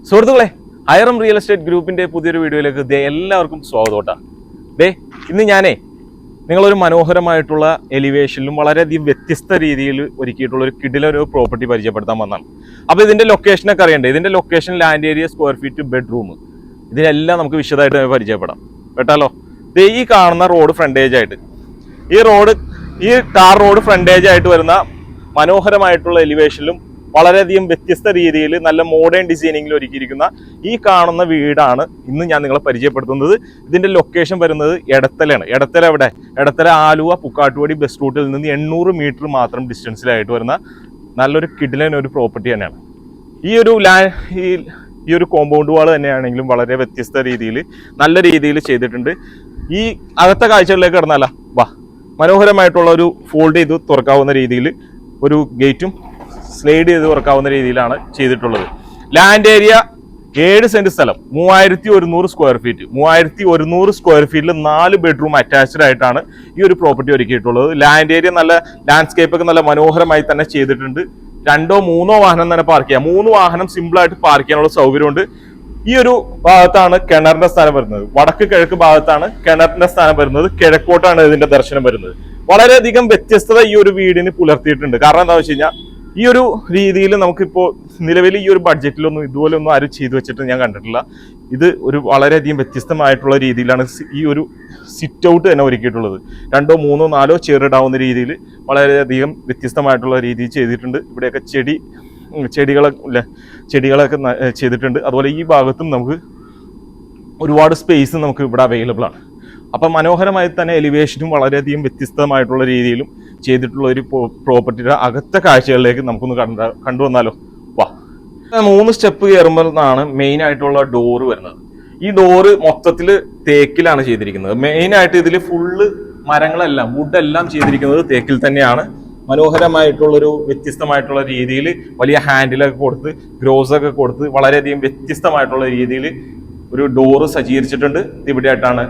സുഹൃത്തുക്കളെ, ഹൈറം real estate ഗ്രൂപ്പിന്റെ പുതിയൊരു വീഡിയോയിലേക്ക് എല്ലാവർക്കും സ്വാഗതം. ഇന്ന് നിങ്ങളൊരു മനോഹരമായിട്ടുള്ള എലിവേഷനിലും വളരെയധികം വ്യത്യസ്ത രീതിയിൽ ഒരുക്കിയിട്ടുള്ള ഒരു കിടിലൊരു പ്രോപ്പർട്ടി പരിചയപ്പെടുത്താൻ വന്നതാണ്. അപ്പോൾ ഇതിന്റെ ലൊക്കേഷനൊക്കെ അറിയണ്ടേ? ഇതിന്റെ location, land area, square feet, bedroom, ഇതിനെല്ലാം നമുക്ക് വിശദമായിട്ട് പരിചയപ്പെടാം. കേട്ടാലോ? ഈ കാണുന്ന റോഡ് ഫ്രണ്ടേജ് ആയിട്ട് ഈ ടാർ റോഡ് ഫ്രണ്ടേജ് ആയിട്ട് വരുന്ന മനോഹരമായിട്ടുള്ള എലിവേഷനിലും വളരെയധികം വ്യത്യസ്ത രീതിയിൽ നല്ല മോഡേൺ ഡിസൈനിങ്ങിൽ ഒരുക്കിയിരിക്കുന്ന ഈ കാണുന്ന വീടാണ് ഇന്ന് ഞാൻ നിങ്ങളെ പരിചയപ്പെടുത്തുന്നത്. ഇതിന്റെ ലൊക്കേഷൻ വരുന്നത് എടത്തലയാണ്. എടത്തല ആലുവ പുക്കാട്ടുപടി ബസ് റൂട്ടിൽ നിന്ന് 800 മീറ്റർ മാത്രം ഡിസ്റ്റൻസിലായിട്ട് വരുന്ന നല്ലൊരു കിടിലൻ ഒരു പ്രോപ്പർട്ടി തന്നെയാണ്. ഈ ഒരു കോമ്പൗണ്ട് വാൾ തന്നെയാണെങ്കിലും വളരെ വ്യത്യസ്ത രീതിയിൽ നല്ല രീതിയിൽ ചെയ്തിട്ടുണ്ട്. ഈ അകത്തെ കാഴ്ചകളിലേക്ക് കടന്നാല മനോഹരമായിട്ടുള്ള ഒരു ഫോൾഡ് ചെയ്ത് തുറക്കാവുന്ന രീതിയിൽ ഒരു ഗേറ്റും സ്ലൈഡ് ചെയ്ത് തുറക്കാവുന്ന രീതിയിലാണ് ചെയ്തിട്ടുള്ളത്. ലാൻഡ് ഏരിയ 7 സെന്റ് സ്ഥലം, 3100 സ്ക്വയർ ഫീറ്റ്. 3100 സ്ക്വയർ ഫീറ്റിൽ 4 ബെഡ്റൂം അറ്റാച്ച്ഡ് ആയിട്ടാണ് ഈ ഒരു പ്രോപ്പർട്ടി ഒരുക്കിയിട്ടുള്ളത്. ലാൻഡ് ഏരിയ നല്ല ലാൻഡ്സ്കേപ്പ് ഒക്കെ നല്ല മനോഹരമായി തന്നെ ചെയ്തിട്ടുണ്ട്. 2 or 3 വാഹനം തന്നെ പാർക്ക് ചെയ്യാം. 3 വാഹനം സിമ്പിൾ ആയിട്ട് പാർക്ക് ചെയ്യാനുള്ള സൗകര്യമുണ്ട്. ഈ ഒരു ഭാഗത്താണ് കിണറിന്റെ സ്ഥാനം വരുന്നത്. വടക്ക് കിഴക്ക് ഭാഗത്താണ് കിണറിന്റെ സ്ഥാനം വരുന്നത്. കിഴക്കോട്ടാണ് ഇതിന്റെ ദർശനം വരുന്നത്. വളരെയധികം വ്യത്യസ്തത ഈ ഒരു വീടിന് പുലർത്തിയിട്ടുണ്ട്. കാരണം എന്താ വെച്ച് കഴിഞ്ഞാൽ ഈ ഒരു രീതിയിൽ നമുക്കിപ്പോൾ നിലവിൽ ഈ ഒരു ബഡ്ജറ്റിലൊന്നും ഇതുപോലെ ഒന്നും ആരും ചെയ്തു വെച്ചിട്ട് ഞാൻ കണ്ടിട്ടില്ല. ഇത് ഒരു വളരെയധികം വ്യത്യസ്തമായിട്ടുള്ള രീതിയിലാണ് ഈ ഒരു സിറ്റ് ഔട്ട് തന്നെ ഒരുക്കിയിട്ടുള്ളത്. 2 or 3 or 4 ചെയറിടാവുന്ന രീതിയിൽ വളരെയധികം വ്യത്യസ്തമായിട്ടുള്ള രീതിയിൽ ചെയ്തിട്ടുണ്ട്. ഇവിടെയൊക്കെ ചെടികളൊക്കെ ചെയ്തിട്ടുണ്ട്. അതുപോലെ ഈ ഭാഗത്തും നമുക്ക് ഒരുപാട് സ്പേസ് നമുക്ക് ഇവിടെ അവൈലബിൾ ആണ്. അപ്പം മനോഹരമായി തന്നെ എലിവേഷനും വളരെയധികം വ്യത്യസ്തമായിട്ടുള്ള രീതിയിലും ചെയ്തിട്ടുള്ള ഒരു പ്രോപ്പർട്ടിയുടെ അകത്തെ കാഴ്ചകളിലേക്ക് നമുക്കൊന്ന് കണ്ടുവന്നാലോ? 3 സ്റ്റെപ്പ് കയറുമ്പോഴാണ് മെയിൻ ആയിട്ടുള്ള ഡോറ് വരുന്നത്. ഈ ഡോറ് മൊത്തത്തിൽ തേക്കിലാണ് ചെയ്തിരിക്കുന്നത്. മെയിൻ ആയിട്ട് ഇതിൽ ഫുള്ള് മരങ്ങളെല്ലാം വുഡെല്ലാം ചെയ്തിരിക്കുന്നത് തേക്കിൽ തന്നെയാണ്. മനോഹരമായിട്ടുള്ളൊരു വ്യത്യസ്തമായിട്ടുള്ള രീതിയിൽ വലിയ ഹാൻഡിലൊക്കെ കൊടുത്ത് ഗ്രോസൊക്കെ കൊടുത്ത് വളരെയധികം വ്യത്യസ്തമായിട്ടുള്ള രീതിയിൽ ഒരു ഡോറ് സജ്ജീകരിച്ചിട്ടുണ്ട്. ഇവിടെയായിട്ടാണ്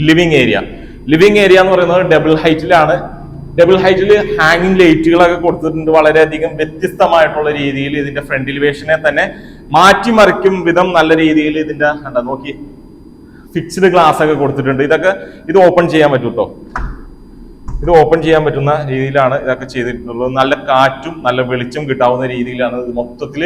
ലിവിങ് ഏരിയ എന്ന് പറയുന്നത് ഡബിൾ ഹൈറ്റിലാണ്. ഡബിൾ ഹൈറ്റിൽ ഹാങ്ങിങ് ലൈറ്റുകളൊക്കെ കൊടുത്തിട്ടുണ്ട്. വളരെയധികം വ്യത്യസ്തമായിട്ടുള്ള രീതിയിൽ ഇതിന്റെ ഫ്രണ്ട് എലിവേഷനെ തന്നെ മാറ്റിമറിക്കും വിധം നല്ല രീതിയിൽ ഇതിന്റെ നോക്കി ഫിക്സ്ഡ് ഗ്ലാസ് ഒക്കെ കൊടുത്തിട്ടുണ്ട്. ഇത് ഓപ്പൺ ചെയ്യാൻ പറ്റും കേട്ടോ. ഇത് ഓപ്പൺ ചെയ്യാൻ പറ്റുന്ന രീതിയിലാണ് ഇതൊക്കെ ചെയ്തിട്ടുള്ളത്. നല്ല കാറ്റും നല്ല വെളിച്ചം കിട്ടാവുന്ന രീതിയിലാണ് ഇത് മൊത്തത്തിൽ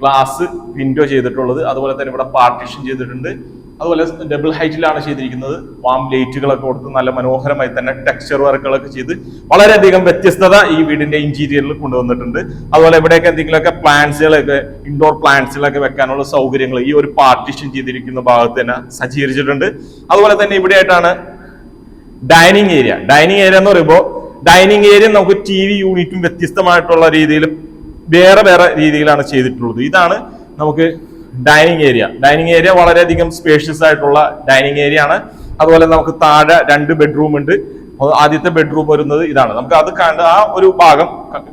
ഗ്ലാസ് വിൻഡോ ചെയ്തിട്ടുള്ളത്. അതുപോലെ തന്നെ ഇവിടെ പാർട്ടീഷൻ ചെയ്തിട്ടുണ്ട്. അതുപോലെ ഡബിൾ ഹൈറ്റിലാണ് ചെയ്തിരിക്കുന്നത്. വാം ലൈറ്റുകളൊക്കെ കൊടുത്ത് നല്ല മനോഹരമായി തന്നെ ടെക്സ്ചർ വർക്കുകളൊക്കെ ചെയ്ത് വളരെയധികം വ്യത്യസ്തത ഈ വീടിന്റെ ഇന്റീരിയറിൽ കൊണ്ടുവന്നിട്ടുണ്ട്. അതുപോലെ ഇവിടെയൊക്കെ എന്തെങ്കിലുമൊക്കെ പ്ലാന്റ്സുകളൊക്കെ ഇൻഡോർ പ്ലാന്റ്സുകളൊക്കെ വെക്കാനുള്ള സൗകര്യങ്ങൾ ഈ ഒരു പാർട്ടീഷൻ ചെയ്തിരിക്കുന്ന ഭാഗത്ത് തന്നെ സജ്ജീകരിച്ചിട്ടുണ്ട്. അതുപോലെ തന്നെ ഇവിടെയായിട്ടാണ് ഡൈനിങ് ഏരിയ എന്ന് പറയുമ്പോൾ ഡൈനിങ് ഏരിയ നമുക്ക് TV യൂണിറ്റും വ്യത്യസ്തമായിട്ടുള്ള രീതിയിലും വേറെ രീതിയിലാണ് ചെയ്തിട്ടുള്ളത്. ഇതാണ് നമുക്ക് ഡൈനിങ് ഏരിയ വളരെയധികം സ്പേഷ്യസ് ആയിട്ടുള്ള ഡൈനിങ് ഏരിയ ആണ്. അതുപോലെ നമുക്ക് താഴെ 2 ബെഡ്റൂം ഉണ്ട്. ആദ്യത്തെ ബെഡ്റൂം വരുന്നത് ഇതാണ്. നമുക്ക് അത് കണ്ട് ആ ഒരു ഭാഗം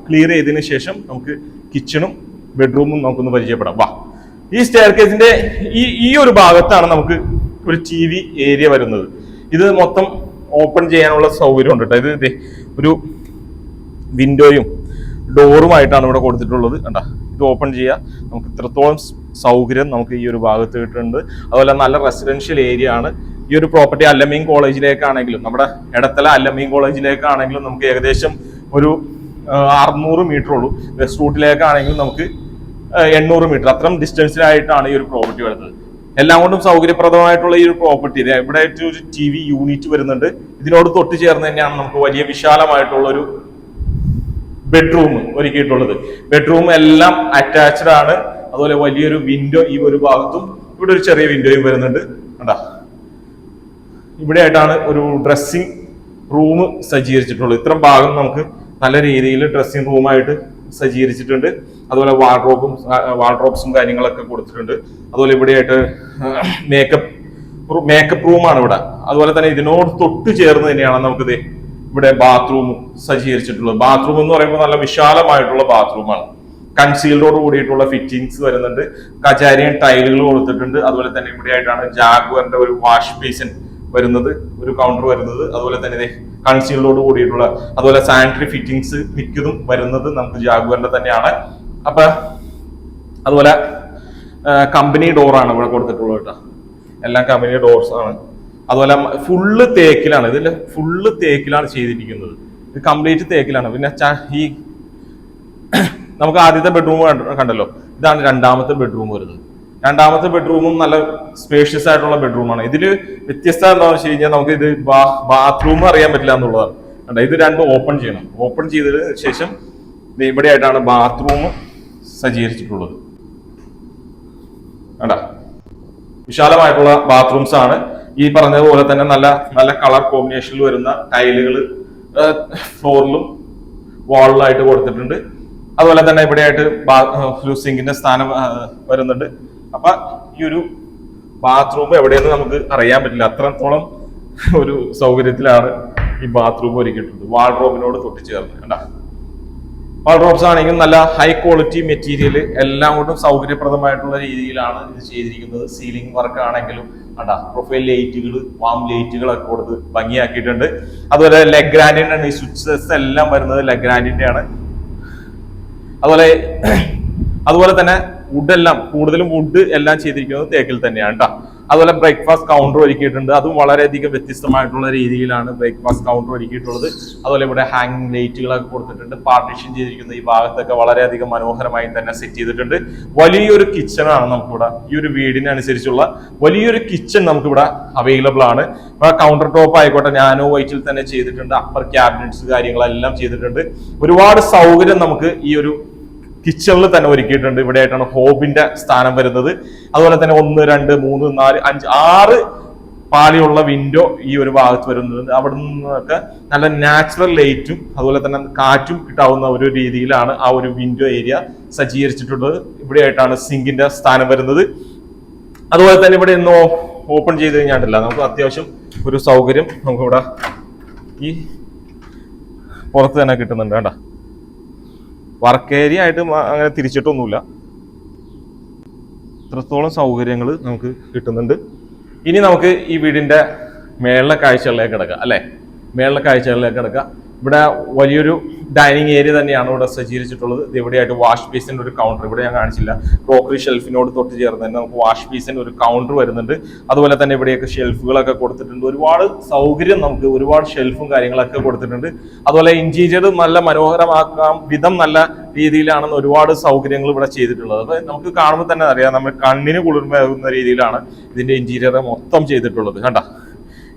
ക്ലിയർ ചെയ്തതിനു ശേഷം നമുക്ക് കിച്ചണും ബെഡ്റൂമും നമുക്കൊന്ന് പരിചയപ്പെടാം. ഈ സ്റ്റെയർ കേസിന്റെ ഈ ഒരു ഭാഗത്താണ് നമുക്ക് ഒരു TV ഏരിയ വരുന്നത്. ഇത് മൊത്തം ഓപ്പൺ ചെയ്യാനുള്ള സൗകര്യം ഉണ്ട് കേട്ടോ. ഇത് ഒരു വിൻഡോയും ഡോറുമായിട്ടാണ് ഇവിടെ കൊടുത്തിട്ടുള്ളത്. കണ്ടാ, ഇത് ഓപ്പൺ ചെയ്യാം. നമുക്ക് ഇത്രത്തോളം സൗകര്യം നമുക്ക് ഈ ഒരു ഭാഗത്ത് കിട്ടുന്നുണ്ട്. അതുപോലെ നല്ല റെസിഡൻഷ്യൽ ഏരിയ ആണ്. ഈ ഒരു പ്രോപ്പർട്ടി അല്ലമീൻ കോളേജിലേക്കാണെങ്കിലും നമ്മുടെ എടത്തല അല്ലമീൻ കോളേജിലേക്കാണെങ്കിലും നമുക്ക് ഏകദേശം ഒരു 600 മീറ്റർ ഉള്ളൂ. വെസ്റ്റ് റൂട്ടിലേക്കാണെങ്കിലും നമുക്ക് 800 മീറ്റർ അത്രയും ഡിസ്റ്റൻസിലായിട്ടാണ് ഈ ഒരു പ്രോപ്പർട്ടി വരുന്നത്. എല്ലാം കൊണ്ടും സൗകര്യപ്രദമായിട്ടുള്ള ഈ ഒരു പ്രോപ്പർട്ടി ഇവിടെ ഒരു TV യൂണിറ്റ് വരുന്നുണ്ട്. ഇതിനോട് തൊട്ട് ചേർന്ന് തന്നെയാണ് നമുക്ക് വലിയ വിശാലമായിട്ടുള്ള ഒരു ബെഡ്റൂം ഒരുക്കിയിട്ടുള്ളത്. ബെഡ്റൂം എല്ലാം അറ്റാച്ച്ഡ് ആണ്. അതുപോലെ വലിയൊരു വിൻഡോ ഈ ഒരു ഭാഗത്തും ഇവിടെ ഒരു ചെറിയ വിൻഡോയും വരുന്നുണ്ട്. കണ്ടാ, ഇവിടെ ആയിട്ടാണ് ഒരു ഡ്രസ്സിംഗ് റൂം സജ്ജീകരിച്ചിട്ടുള്ളത്. ഇത്രയും ഭാഗം നമുക്ക് നല്ല രീതിയിൽ ഡ്രസ്സിംഗ് റൂമായിട്ട് സജ്ജീകരിച്ചിട്ടുണ്ട്. അതുപോലെ വാർഡ്രോബ്സും കാര്യങ്ങളൊക്കെ കൊടുത്തിട്ടുണ്ട്. അതുപോലെ ഇവിടെയായിട്ട് മേക്കപ്പ് റൂമാണ് ഇവിടെ. അതുപോലെ തന്നെ ഇതിനോട് തൊട്ട് ചേർന്ന് തന്നെയാണ് നമുക്കിത് ഇവിടെ ബാത്റൂം സജ്ജീകരിച്ചിട്ടുള്ളത്. ബാത്റൂം എന്ന് പറയുമ്പോൾ നല്ല വിശാലമായിട്ടുള്ള ബാത്റൂമാണ്. കൺസീൽഡോട് കൂടിയിട്ടുള്ള ഫിറ്റിംഗ്സ് വരുന്നുണ്ട്. കജാരിയൻ ടൈലുകൾ കൊടുത്തിട്ടുണ്ട്. അതുപോലെ തന്നെ ഇവിടെയായിട്ടാണ് ജാഗ്വറിന്റെ ഒരു വാഷ് ബേസിൻ വരുന്നത്, ഒരു കൗണ്ടർ വരുന്നത്. അതുപോലെ തന്നെ കൺസീൽഡോട് കൂടിയിട്ടുള്ള അതുപോലെ സാനിറ്ററി ഫിറ്റിംഗ്സ് മിക്കതും വരുന്നത് നമുക്ക് ജാഗ്വറിന്റെ തന്നെയാണ്. അപ്പൊ അതുപോലെ കമ്പനി ഡോറാണ് ഇവിടെ കൊടുത്തിട്ടുള്ളത് കേട്ടോ. എല്ലാം കമ്പനി ഡോർസ് ആണ്. അതുപോലെ ഫുള്ള് തേക്കിലാണ്, ഇതിൽ ഫുള്ള് തേക്കിലാണ് ചെയ്തിരിക്കുന്നത്. ഇത് കംപ്ലീറ്റ് തേക്കിലാണ്. പിന്നെ ഈ നമുക്ക് ആദ്യത്തെ ബെഡ്റൂം കണ്ടല്ലോ, ഇതാണ് രണ്ടാമത്തെ ബെഡ്റൂം വരുന്നത്. രണ്ടാമത്തെ ബെഡ്റൂമും നല്ല സ്പേഷ്യസ് ആയിട്ടുള്ള ബെഡ്റൂമാണ്. ഇതില് വ്യത്യസ്തത എന്താണെന്ന് വെച്ച് കഴിഞ്ഞാൽ നമുക്ക് ഇത് ബാത്റൂം അറിയാൻ പറ്റില്ല എന്നുള്ളതാണ്. കണ്ടോ, ഇത് രണ്ടും ഓപ്പൺ ചെയ്യണം. ഓപ്പൺ ചെയ്തതിന് ശേഷം ഇവിടെ ആയിട്ടാണ് ബാത്റൂം സജ്ജീകരിച്ചിട്ടുള്ളത്. കണ്ടോ, വിശാലമായിട്ടുള്ള ബാത്റൂംസ് ആണ്. ഈ പറഞ്ഞതുപോലെ തന്നെ നല്ല നല്ല കളർ കോമ്പിനേഷനിൽ വരുന്ന ടൈലുകൾ ഫ്ലോറിലും വാളിലായിട്ട് കൊടുത്തിട്ടുണ്ട്. അതുപോലെ തന്നെ ഇവിടെ ആയിട്ട് ഒരു സിങ്കിന്റെ സ്ഥാനം വരുന്നുണ്ട്. അപ്പൊ ഈ ഒരു ബാത്റൂം എവിടെയെന്ന് നമുക്ക് അറിയാൻ പറ്റില്ല, അത്രത്തോളം ഒരു സൗകര്യത്തിലാണ് ഈ ബാത്റൂം ഒരുക്കിയിട്ടുണ്ട്. വാൾഡ്രോബിനോട് തൊട്ടിച്ചേർന്ന് കണ്ട വാൾഡ്രോബ്സ് ആണെങ്കിൽ നല്ല ഹൈ ക്വാളിറ്റി മെറ്റീരിയൽ എല്ലാം കൊണ്ടും സൗകര്യപ്രദമായിട്ടുള്ള രീതിയിലാണ് ഇത് ചെയ്തിരിക്കുന്നത്. സീലിംഗ് വർക്ക് ആണെങ്കിലും കണ്ട പ്രൊഫൈൽ ലൈറ്റുകൾ, വാം ലൈറ്റുകളൊക്കെ കൊടുത്ത് ഭംഗിയാക്കിയിട്ടുണ്ട്. അതുപോലെ ലെഗ്രാൻഡിന്റെ ആണ് ഈ സ്വിച്ചസ് എല്ലാം വരുന്നത്, ലെഗ്രാൻഡിന്റെ ആണ്. അതുപോലെ തന്നെ വുഡ് എല്ലാം കൂടുതലും വുഡ് എല്ലാം ചെയ്തിരിക്കുന്നത് തേക്കിൽ തന്നെയാണ് കേട്ടോ. അതുപോലെ ബ്രേക്ക്ഫാസ്റ്റ് കൗണ്ടർ ഒരുക്കിയിട്ടുണ്ട്. അതും വളരെയധികം വ്യത്യസ്തമായിട്ടുള്ള രീതിയിലാണ് ബ്രേക്ക്ഫാസ്റ്റ് കൗണ്ടർ ഒരുക്കിയിട്ടുള്ളത്. അതുപോലെ ഇവിടെ ഹാങ്ങിങ് ലൈറ്റുകളൊക്കെ കൊടുത്തിട്ടുണ്ട്. പാർട്ടീഷൻ ചെയ്തിരിക്കുന്ന ഈ ഭാഗത്തൊക്കെ വളരെയധികം മനോഹരമായി തന്നെ സെറ്റ് ചെയ്തിട്ടുണ്ട്. വലിയൊരു കിച്ചണാണ് നമുക്കിവിടെ, ഈ ഒരു വീടിനനുസരിച്ചുള്ള വലിയൊരു കിച്ചൺ നമുക്കിവിടെ അവൈലബിൾ ആണ്. കൗണ്ടർ ടോപ്പ് ആയിക്കോട്ടെ നാനോ വൈറ്റിൽ തന്നെ ചെയ്തിട്ടുണ്ട്. അപ്പർ ക്യാബിനറ്റ്സ് കാര്യങ്ങളെല്ലാം ചെയ്തിട്ടുണ്ട്. ഒരുപാട് സൗകര്യം നമുക്ക് ഈ ഒരു കിച്ചണിൽ തന്നെ ഒരുക്കിയിട്ടുണ്ട്. ഇവിടെ ആയിട്ടാണ് ഹോബിന്റെ സ്ഥാനം വരുന്നത്. അതുപോലെ തന്നെ 1, 2, 3, 4, 5, 6 പാളിയുള്ള വിൻഡോ ഈ ഒരു ഭാഗത്ത് വരുന്നുണ്ട്. അവിടെ നിന്നൊക്കെ നല്ല നാച്ചുറൽ ലൈറ്റും അതുപോലെ തന്നെ കാറ്റും കിട്ടാവുന്ന ഒരു രീതിയിലാണ് ആ ഒരു വിൻഡോ ഏരിയ സജ്ജീകരിച്ചിട്ടുള്ളത്. ഇവിടെ ആയിട്ടാണ് സിങ്കിന്റെ സ്ഥാനം വരുന്നത്. അതുപോലെ തന്നെ ഇവിടെ ഇന്ന് ഓപ്പൺ ചെയ്ത് കഴിഞ്ഞാട്ടില്ല, നമുക്ക് അത്യാവശ്യം ഒരു സൗകര്യം നമുക്കിവിടെ ഈ പുറത്ത് തന്നെ കിട്ടുന്നുണ്ട് കേട്ടോ. വർക്ക് ഏരിയ ആയിട്ട് അങ്ങനെ തിരിച്ചിട്ടൊന്നുമില്ല, ഇത്രത്തോളം സൗകര്യങ്ങൾ നമുക്ക് കിട്ടുന്നുണ്ട്. ഇനി നമുക്ക് ഈ വീടിന്റെ മേളിലെ കാഴ്ചകളിലേക്ക് കിടക്കാം അല്ലെ. മേളിലെ കാഴ്ചകളിലേക്ക് കിടക്കാം. ഇവിടെ വലിയൊരു ഡൈനിങ് ഏരിയ തന്നെയാണ് ഇവിടെ സജ്ജീകരിച്ചിട്ടുള്ളത്. ഇത് ഇവിടെയായിട്ട് വാഷ് ബേസിന്റെ ഒരു കൗണ്ടർ, ഇവിടെ ഞാൻ കാണിച്ചില്ല, ക്രോക്കറി ഷെൽഫിനോട് തൊട്ട് ചേർന്ന് തന്നെ നമുക്ക് വാഷ് ബേസിന്റെ ഒരു കൗണ്ടർ വരുന്നുണ്ട്. അതുപോലെ തന്നെ ഇവിടെയൊക്കെ ഷെൽഫുകളൊക്കെ കൊടുത്തിട്ടുണ്ട്. ഒരുപാട് സൗകര്യം, നമുക്ക് ഒരുപാട് ഷെൽഫും കാര്യങ്ങളൊക്കെ കൊടുത്തിട്ടുണ്ട്. അതുപോലെ ഇന്റീരിയർ നല്ല മനോഹരമാക്കാം വിധം നല്ല രീതിയിലാണെന്ന് ഒരുപാട് സൗകര്യങ്ങൾ ഇവിടെ ചെയ്തിട്ടുള്ളത്. അത് നമുക്ക് കാണുമ്പോൾ തന്നെ അറിയാം, നമ്മൾ കണ്ണിന് കുളിർമയാകുന്ന രീതിയിലാണ് ഇതിന്റെ ഇന്റീരിയർ മൊത്തം ചെയ്തിട്ടുള്ളത്. കണ്ട,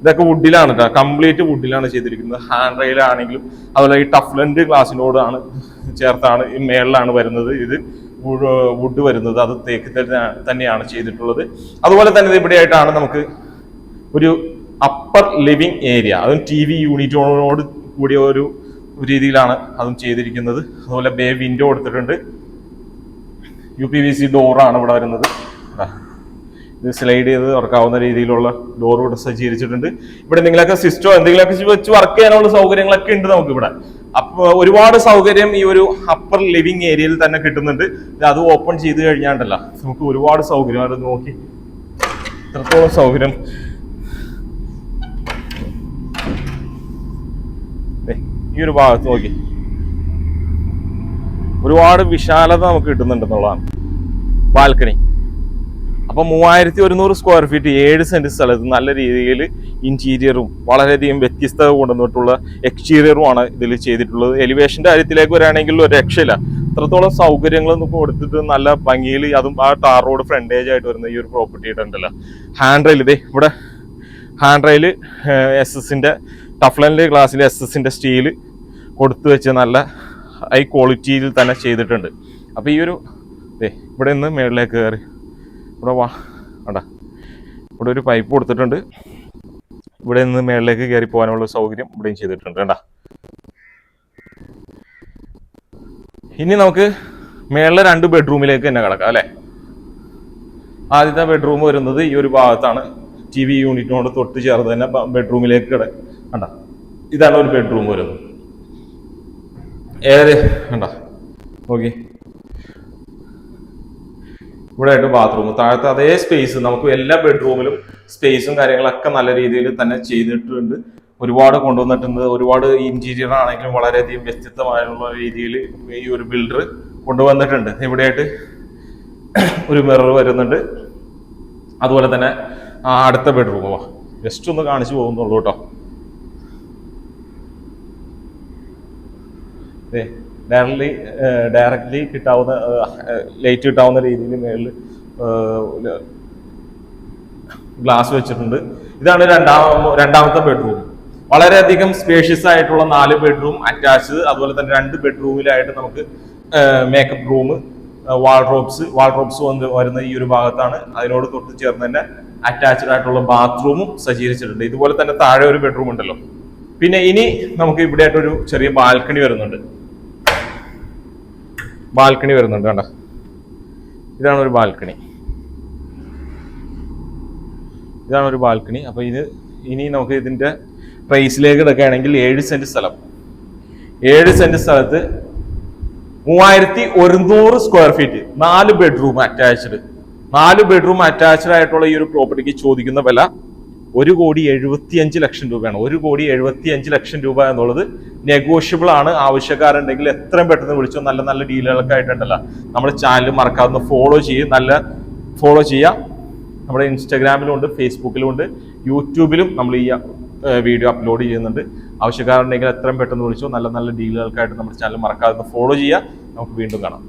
ഇതൊക്കെ വുഡിലാണ് കേട്ടോ, കംപ്ലീറ്റ് വുഡിലാണ് ചെയ്തിരിക്കുന്നത്. ഹാൻഡ് റെയിലാണെങ്കിലും അതുപോലെ ഈ ടഫ്ലൻഡ് ഗ്ലാസിനോടാണ് ചേർത്താണ് ഈ മേളിലാണ് വരുന്നത്. ഇത് വുഡ് വരുന്നത് അത് തേക്ക് തന്നെയാണ് ചെയ്തിട്ടുള്ളത്. അതുപോലെ തന്നെ ഇവിടെ ആയിട്ടാണ് നമുക്ക് ഒരു അപ്പർ ലിവിംഗ് ഏരിയ, അതും TV യൂണിറ്റോട് കൂടിയ ഒരു രീതിയിലാണ് അതും ചെയ്തിരിക്കുന്നത്. അതുപോലെ ബേ വിൻഡോ കൊടുത്തിട്ടുണ്ട്. UPVC ഡോറാണ് ഇവിടെ വരുന്നത്. ഇത് സ്ലൈഡ് ചെയ്ത് തുറക്കാവുന്ന രീതിയിലുള്ള ഡോർ ഇവിടെ സജ്ജീകരിച്ചിട്ടുണ്ട്. ഇവിടെ എന്തെങ്കിലുമൊക്കെ സിസ്റ്റോ എന്തെങ്കിലുമൊക്കെ വെച്ച് വർക്ക് ചെയ്യാനുള്ള സൗകര്യങ്ങളൊക്കെ ഉണ്ട് നമുക്ക് ഇവിടെ. അപ്പൊ ഒരുപാട് സൗകര്യം ഈ ഒരു അപ്പർ ലിവിംഗ് ഏരിയയിൽ തന്നെ കിട്ടുന്നുണ്ട്. അത് ഓപ്പൺ ചെയ്ത് കഴിഞ്ഞാണ്ടല്ല നമുക്ക് ഒരുപാട് സൗകര്യം, അത് നോക്കി ഇത്രത്തോളം സൗകര്യം. ഈ ഒരു ഭാഗത്ത് നോക്കി ഒരുപാട് വിശാലത നമുക്ക് കിട്ടുന്നുണ്ടെന്നുള്ളതാണ്. ബാൽക്കണി അപ്പൊ 3100 സ്ക്വയർ ഫീറ്റ് 7 സെന്റ് സ്ഥലത്ത് നല്ല രീതിയിൽ ഇന്റീരിയറും വളരെയധികം വ്യത്യസ്തത കൊണ്ടുവന്നിട്ടുള്ള എക്സ്റ്റീരിയറുമാണ് ഇതിൽ ചെയ്തിട്ടുള്ളത്. എലിവേഷന്റെ കാര്യത്തിലേക്ക് വരികയാണെങ്കിൽ ഒരു രക്ഷയില്ല, ഇത്രത്തോളം സൗകര്യങ്ങൾ കൊടുത്തിട്ട് നല്ല ഭംഗിയിൽ, അതും ആ ടാർ റോഡ് ഫ്രണ്ടേജ് ആയിട്ട് വരുന്ന ഈ ഒരു പ്രോപ്പർട്ടിയുടെ ഉണ്ടല്ലോ. ഹാൻഡ് റെയിൽ, ഇതേ ഇവിടെ ഹാൻഡ് റെയിൽ SS-ന്റെ ടഫ്ലൻഡ് ഗ്ലാസ്സിൽ SS-ന്റെ സ്റ്റീല് കൊടുത്തു വെച്ച് നല്ല ഹൈ ക്വാളിറ്റിയിൽ തന്നെ ചെയ്തിട്ടുണ്ട്. അപ്പൊ ഈ ഒരു ഇവിടെ നിന്ന് മേളിലേക്ക് കയറി ഇവിടെ വേണ്ട, ഇവിടെ ഒരു പൈപ്പ് കൊടുത്തിട്ടുണ്ട്. ഇവിടെ നിന്ന് മേളിലേക്ക് കയറി പോകാനുള്ള സൗകര്യം ഇവിടെയും ചെയ്തിട്ടുണ്ട് കേട്ടാ. ഇനി നമുക്ക് മേളിലെ 2 ബെഡ്റൂമിലേക്ക് തന്നെ കിടക്കാം അല്ലെ. ആദ്യത്തെ ബെഡ്റൂം വരുന്നത് ഈ ഒരു ഭാഗത്താണ്. TV യൂണിറ്റിനോട് തൊട്ട് ചേർന്ന് തന്നെ ബെഡ്റൂമിലേക്ക് കണ്ട, ഇതാണ് ഒരു ബെഡ്റൂം വരുന്നത്. കണ്ട നോക്കി, ഇവിടെ ആയിട്ട് ബാത്റൂം, താഴത്തെ അതേ സ്പേസ് നമുക്ക് എല്ലാ ബെഡ്റൂമിലും സ്പേസും കാര്യങ്ങളൊക്കെ നല്ല രീതിയിൽ തന്നെ ചെയ്തിട്ടുണ്ട്. ഒരുപാട് കൊണ്ടുവന്നിട്ടുണ്ട്. ഒരുപാട് ഇന്റീരിയർ ആണെങ്കിലും വളരെയധികം വ്യത്യസ്തമായുള്ള രീതിയിൽ ഈ ഒരു ബിൽഡർ കൊണ്ടുവന്നിട്ടുണ്ട്. ഇവിടെയായിട്ട് ഒരു മിറർ വരുന്നുണ്ട്. അതുപോലെ തന്നെ അടുത്ത ബെഡ്റൂം ജസ്റ്റ് ഒന്ന് കാണിച്ചു പോകുന്നുള്ളൂ കേട്ടോ. ഡയറക്റ്റ്ലി കിട്ടാവുന്ന ലൈറ്റ് കിട്ടാവുന്ന രീതിയിൽ മേളിൽ ഗ്ലാസ് വെച്ചിട്ടുണ്ട്. ഇതാണ് രണ്ടാമത്തെ ബെഡ്റൂം. വളരെയധികം സ്പേഷ്യസ് ആയിട്ടുള്ള 4 ബെഡ്റൂം അറ്റാച്ച്ഡ്. അതുപോലെ തന്നെ 2 ബെഡ്റൂമിലായിട്ട് നമുക്ക് മേക്കപ്പ് റൂം, വാൾഡ്രോബ്സ് വരുന്ന ഈ ഒരു ഭാഗത്താണ്. അതിനോട് തൊട്ട് ചേർന്ന് തന്നെ അറ്റാച്ച്ഡ് ആയിട്ടുള്ള ബാത്റൂമും സജ്ജീകരിച്ചിട്ടുണ്ട്. ഇതുപോലെ തന്നെ താഴെ ഒരു ബെഡ്റൂം ഉണ്ടല്ലോ. പിന്നെ ഇനി നമുക്ക് ഇവിടെ ആയിട്ടൊരു ചെറിയ ബാൽക്കണി വരുന്നുണ്ട്. കണ്ട, ഇതാണ് ഒരു ബാൽക്കണി. അപ്പൊ ഇനി നമുക്ക് ഇതിന്റെ പ്രൈസിലേക്ക് എടുക്കുകയാണെങ്കിൽ 7 സെന്റ് സ്ഥലം, 7 സെന്റ് സ്ഥലത്ത് 3100 സ്ക്വയർ ഫീറ്റ്, 4 ബെഡ്റൂം അറ്റാച്ച്ഡ് ആയിട്ടുള്ള ഈ ഒരു പ്രോപ്പർട്ടിക്ക് ചോദിക്കുന്ന വില 1,75,00,000 രൂപയാണ്. 1,75,00,000 രൂപ എന്നുള്ളത് നെഗോഷ്യബിൾ ആണ്. ആവശ്യക്കാരുണ്ടെങ്കിൽ എത്രയും പെട്ടെന്ന് വിളിച്ചോ. നല്ല നല്ല ഡീലുകളൊക്കെ ആയിട്ടുണ്ടല്ലോ. നമ്മുടെ ചാനൽ മറക്കാതെ ഫോളോ ചെയ്യുക. നമ്മുടെ ഇൻസ്റ്റാഗ്രാമിലും ഉണ്ട്, ഫേസ്ബുക്കിലും ഉണ്ട്, യൂട്യൂബിലും നമ്മൾ ഈ വീഡിയോ അപ്ലോഡ് ചെയ്യുന്നുണ്ട്. ആവശ്യക്കാരുണ്ടെങ്കിൽ എത്രയും പെട്ടെന്ന് വിളിച്ചോ. നല്ല നല്ല ഡീലുകൾക്കായിട്ട് നമ്മുടെ ചാനൽ മറക്കാതെ ഫോളോ ചെയ്യുക. നമുക്ക് വീണ്ടും കാണാം.